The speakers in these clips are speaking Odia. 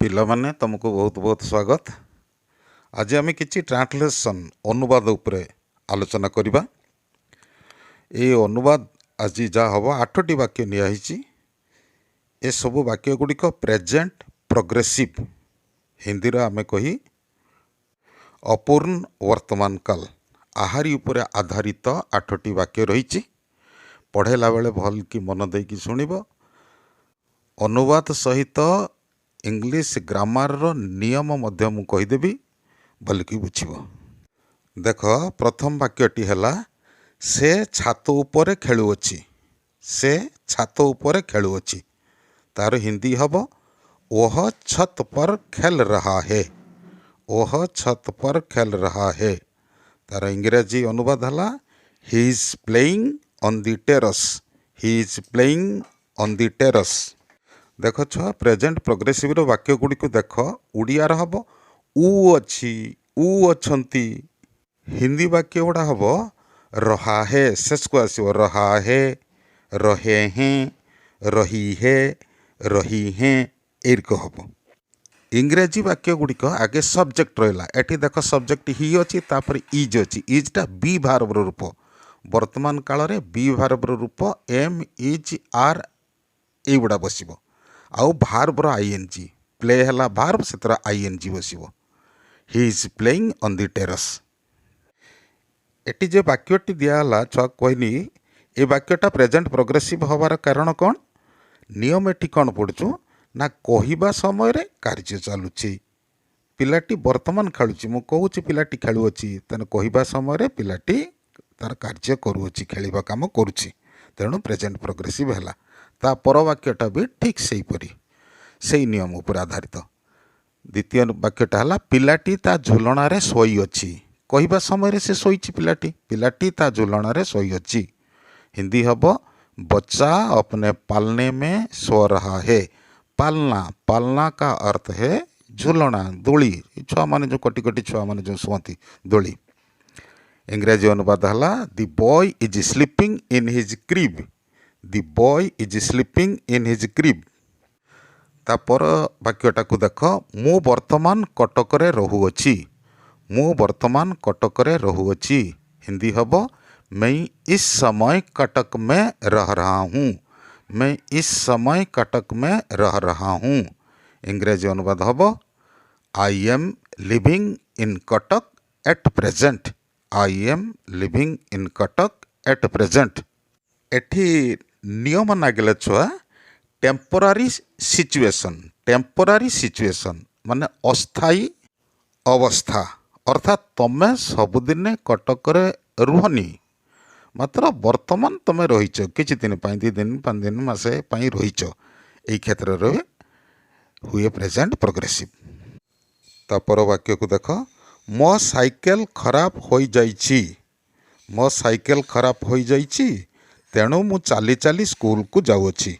ପିଲାମାନେ ତୁମକୁ ବହୁତ ବହୁତ ସ୍ୱାଗତ। ଆଜି ଆମେ କିଛି ଟ୍ରାନ୍ସଲେସନ୍ ଅନୁବାଦ ଉପରେ ଆଲୋଚନା କରିବା। এই ଅନୁବାଦ ଆଜି ଯାହା ହେବ 8ଟି ବାକ୍ୟ ନିଆହେଇଛି। ଏସବୁ ବାକ୍ୟ ଗୁଡ଼ିକ ପ୍ରେଜେଣ୍ଟ ପ୍ରୋଗ୍ରେସିଭ୍, ହିନ୍ଦୀରେ ଆମେ କହି ଅପୂର୍ଣ୍ଣ ବର୍ତ୍ତମାନ କାଳ, ଆହାରି ଉପରେ ଆଧାରିତ 8ଟି ବାକ୍ୟ ରହିଛି। ପଢ଼େଇଲା ବେଳେ ଭଲ କି ମନ ଦେଇକି ଶୁଣିବ। ଅନୁବାଦ ସହିତ ଇଂଲିଶ ଗ୍ରାମାରର ନିୟମ ମଧ୍ୟ ମୁଁ କହିଦେବି, ଭଲକି ବୁଝିବ। ଦେଖ, ପ୍ରଥମ ବାକ୍ୟଟି ହେଲା ସେ ଛାତ ଉପରେ ଖେଳୁଅଛି। ସେ ଛାତ ଉପରେ ଖେଳୁଅଛି, ତାର ହିନ୍ଦୀ ହେବ ଓହ ଛତ ପର ଖେଲ ରହା ହେ। ଓହ ଛତ ପର ଖେଲ ରହା ହେ। ତାର ଇଂରାଜୀ ଅନୁବାଦ ହେଲା he is playing on the terrace. He is playing on the terrace. ଦେଖ ଛୁଆ, ପ୍ରେଜେଣ୍ଟ ପ୍ରୋଗ୍ରେସିଭର ବାକ୍ୟ ଗୁଡ଼ିକୁ ଦେଖ। ଓଡ଼ିଆର ହେବ ଉ ଅଛି, ଉ ଅଛନ୍ତି। ହିନ୍ଦୀ ବାକ୍ୟ ଗୁଡ଼ା ହେବ ରହା ହେ, ଶେଷକୁ ଆସିବ ରହା ହେ, ରହେ ହେଁ, ରହି ହେ, ରହି ହେଁ, ଏରିକ ହେବ। ଇଂରାଜୀ ବାକ୍ୟ ଗୁଡ଼ିକ ଆଗେ ସବଜେକ୍ଟ ରହିଲା। ଏଠି ଦେଖ ସବଜେକ୍ଟ ହି ଅଛି, ତାପରେ ଇଜ୍ ଅଛି। ଇଜ୍ଟା ବି ଭାର୍ବର ରୂପ। ବର୍ତ୍ତମାନ କାଳରେ ବି ଭାର୍ବର ରୂପ ଏମ୍, ଇଜ୍, ଆର୍ ଏଇଗୁଡ଼ା ବସିବ। ଆଉ ଭାର୍ବର ଆଇଏନ୍ଜି, ପ୍ଲେ ହେଲା ଭାର୍ବ, ସେଥିର ଆଇଏନ୍ଜି ବସିବ। He is playing on the terrace. ଏଠି ଯେ ବାକ୍ୟଟି ଦିଆହେଲା ଛୁଆ କହିନି, ଏ ବାକ୍ୟଟା ପ୍ରେଜେଣ୍ଟ ପ୍ରୋଗ୍ରେସିଭ୍ ହେବାର କାରଣ କ'ଣ? ନିୟମ ଏଠି କ'ଣ ପଡ଼ୁଛୁ ନା, କହିବା ସମୟରେ କାର୍ଯ୍ୟ ଚାଲୁଛି। ପିଲାଟି ବର୍ତ୍ତମାନ ଖେଳୁଛି, ମୁଁ କହୁଛି ପିଲାଟି ଖେଳୁଅଛି, ତେଣୁ କହିବା ସମୟରେ ପିଲାଟି ତାର କାର୍ଯ୍ୟ କରୁଅଛି, ଖେଳିବା କାମ କରୁଛି, ତେଣୁ ପ୍ରେଜେଣ୍ଟ ପ୍ରୋଗ୍ରେସିଭ୍ ହେଲା। ତା ପର ବାକ୍ୟଟା ବି ଠିକ୍ ସେହିପରି, ସେଇ ନିୟମ ଉପରେ ଆଧାରିତ। ଦ୍ୱିତୀୟ ବାକ୍ୟଟା ହେଲା ପିଲାଟି ତା ଝୁଲଣାରେ ଶୋଇଅଛି। କହିବା ସମୟରେ ସେ ଶୋଇଛି ପିଲାଟି। ପିଲାଟି ତା ଝୁଲଣାରେ ଶୋଇଅଛି। ହିନ୍ଦୀ ହେବ बच्चा अपने पालने में सो रहा है। पालना, पालना का अर्थ है झुलना, दोली। छुआ माने जो कटी कटी छुआ माने जो शुअती दोली। इंग्राजी अनुवाद है the boy is sleeping in his crib. The boy is sleeping in his crib. तापर वाक्यटा को देख, मु वर्तमान कटकरे रहुअछि। मु वर्तमान कटकरे रहुअछि। हिंदी हब मैं इस समय कटक में रह रहा हूँ। मैं इस समय कटक में रह रहा हूँ। इंग्रेजी अनुवाद hub I am living in Cuttack at present. I am living in Cuttack at present. एठी नियम नागिले छुआ टेम्पोरारी सिचुएशन। टेम्पोरारी सिचुएशन माने अस्थायी अवस्था, अर्थात तमें सबुदिने कटकरे रुहनी, मात्र वर्तमान तुम रहीच किछि दिन, 2 दिन 5 दिन मासे पाई रहीच। एई क्षेत्र रे हुए प्रेजेंट प्रोग्रेसिव। तापर वाक्य को देख, मो साइकेल खराब हो जाइछि। मो साइकेल खराब हो जाइछि, तेणु मु चाली चाली स्कूल को जाउछि।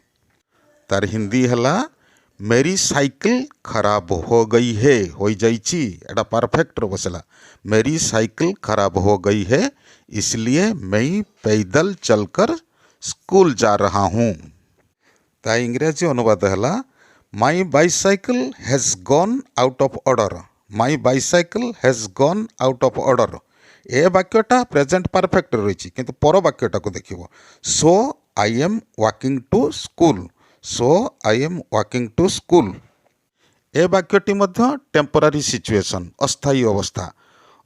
तार हिंदी हला मेरी साइकिल खराब हो गई है। हो जाइछि एटा परफेक्ट रो बसला। मेरी साइकिल खराब हो गई है, इसलिए मैं पैदल चलकर स्कूल जा रहा हूँ। ता इंग्रेजी अनुवाद है my bicycle has gone out of order. My bicycle has gone out of order. ए वाक्यटा प्रेजेंट परफेक्ट रही, किंतु पर वाक्यटा को देखिए so I am walking to school. So I am walking to school. ए वाक्यटी मध्य टेम्पोरारी सिचुएशन, अस्थायी अवस्था,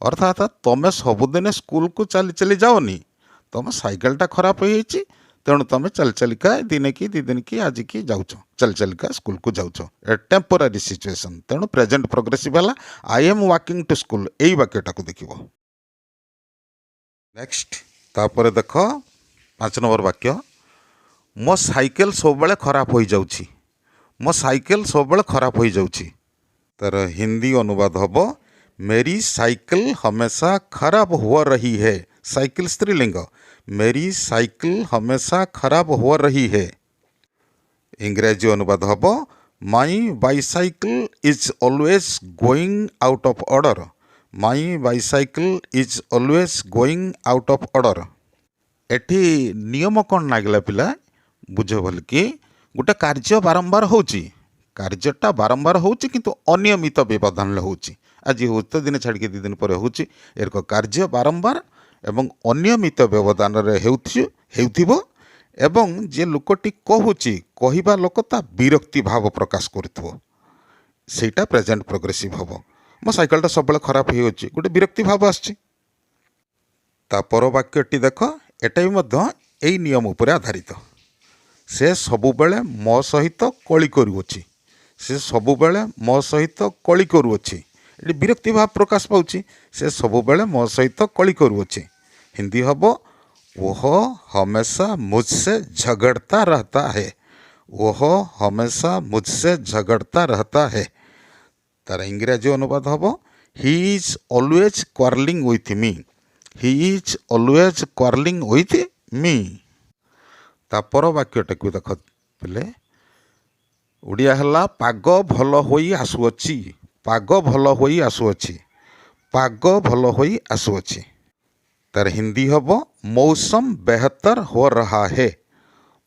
अर्थात तुम सबुदिन स्कूल को चली चली जाओनी। तुम साइकेलटा खराब हो जाइए, तेणु तुम चल चलिका दिन की 2 दिन की आज की जाऊच, चल चलिका स्कूल को जाऊच। ए टेम्पोरारी सिचुएशन, तेणु प्रेजेंट प्रोग्रेसिव है I am walking to school. यही वाक्यटा को देखिए। नेक्स्ट तापर देख 5 नंबर वाक्य, मो साइकेल सब बेले खराब हो जाउछि। मो साइकेल सब बेले खराब हो जाउछि। तार हिंदी अनुवाद हब मेरी साइकिल हमेशा खराब हो रही है। साइकिल स्त्रीलिंग। मेरी साइकिल हमेशा खराब हो रही है। इंग्रेजी अनुवाद hub my bicycle is always going out of order. My bicycle is always going out of order. एठी नियम कौन नागिला पिला बुझ भल कि गोटे कार्य बारंबार होची। କାର୍ଯ୍ୟଟା ବାରମ୍ବାର ହେଉଛି କିନ୍ତୁ ଅନିୟମିତ ବ୍ୟବଧାନରେ ହେଉଛି। ଆଜି ହେଉଛି ତ ଦିନେ ଛାଡ଼ିକି 2 ଦିନ ପରେ ହେଉଛି। ଏରକ କାର୍ଯ୍ୟ ବାରମ୍ବାର ଏବଂ ଅନିୟମିତ ବ୍ୟବଧାନରେ ହେଉଥିବ ଏବଂ ଯେ ଲୋକଟି କହୁଛି କହିବା ଲୋକ ତା ବିରକ୍ତି ଭାବ ପ୍ରକାଶ କରୁଥିବ, ସେଇଟା ପ୍ରେଜେଣ୍ଟ ପ୍ରୋଗ୍ରେସିଭ୍ ହେବ। ମୋ ସାଇକେଲଟା ସବୁବେଳେ ଖରାପ ହେଇଯାଉଛି, ଗୋଟେ ବିରକ୍ତି ଭାବ ଆସିଛି। ତା ପର ବାକ୍ୟଟି ଦେଖ, ଏଟା ବି ମଧ୍ୟ ଏଇ ନିୟମ ଉପରେ ଆଧାରିତ। ସେ ସବୁବେଳେ ମୋ ସହିତ କଳି କରୁଅଛି। ସେ ସବୁବେଳେ ମୋ ସହିତ କଳି କରୁଅଛି। ଏଠି ବିରକ୍ତି ଭାବ ପ୍ରକାଶ ପାଉଛି। ସେ ସବୁବେଳେ ମୋ ସହିତ କଳି କରୁଅଛି। ହିନ୍ଦୀ ହେବ ଓହ ହମେଶା ମୁଝସେ ଝଗଡ଼ତା ରହତା ହେ। ଓହ ହମେଶା ମୁଝସେ ଝଗଡ଼ତା ରହତା ହେ। ତାର ଇଂରାଜୀ ଅନୁବାଦ ହେବ he is always quarrelling with me. He is always quarrelling with me. ତାପର ବାକ୍ୟଟାକୁ ଦେଖ ପିଲେ, ଓଡ଼ିଆ ହେଲା ପାଗ ଭଲ ହୋଇ ଆସୁଅଛି। ପାଗ ଭଲ ହୋଇ ଆସୁଅଛି। ପାଗ ଭଲ ହୋଇ ଆସୁଅଛି। ତାର ହିନ୍ଦୀ ହେବ ମୌସମ ବେହତର ହୋ ରହା ହେ।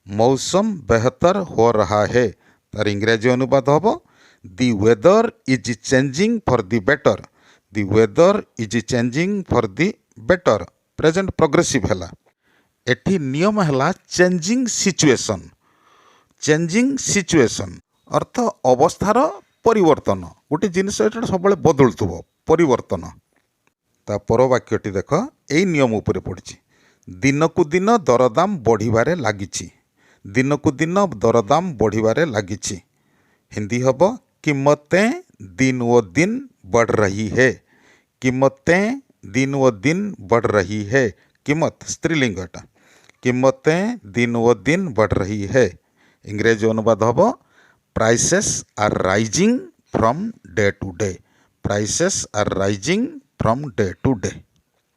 ମୌସମ ବେହତର ହୋ ରହା ହେ। ତାର ଇଂରାଜୀ ଅନୁବାଦ ହେବ the weather is changing for the better. The weather is changing for the better. Present progressive ହେଲା। ଏଠି ନିୟମ ହେଲା ଚେଞ୍ଜିଂ ସିଚୁଏସନ୍। ଚେଞ୍ଜିଂ ସିଚୁଏସନ୍ ଅର୍ଥ ଅବସ୍ଥାର ପରିବର୍ତ୍ତନ। ଗୋଟେ ଜିନିଷ ଏଟା ସବୁବେଳେ ବଦଳୁଥିବ, ପରିବର୍ତ୍ତନ। ତା ପର ବାକ୍ୟଟି ଦେଖ, ଏଇ ନିୟମ ଉପରେ ପଡ଼ିଛି। ଦିନକୁ ଦିନ ଦରଦାମ ବଢ଼ିବାରେ ଲାଗିଛି। ଦିନକୁ ଦିନ ଦରଦାମ ବଢ଼ିବାରେ ଲାଗିଛି। ହିନ୍ଦୀ ହେବ कीमतें दिन व दिन बढ़ रही है। कीमतें दिन व दिन बढ़ रही है। कीमत स्त्रीलिंगटा। कीमतें दिन व दिन बढ़ रही है। इंग्रेजी अनुवाद ହେବ prices are rising from day to day. Prices are rising from day to day.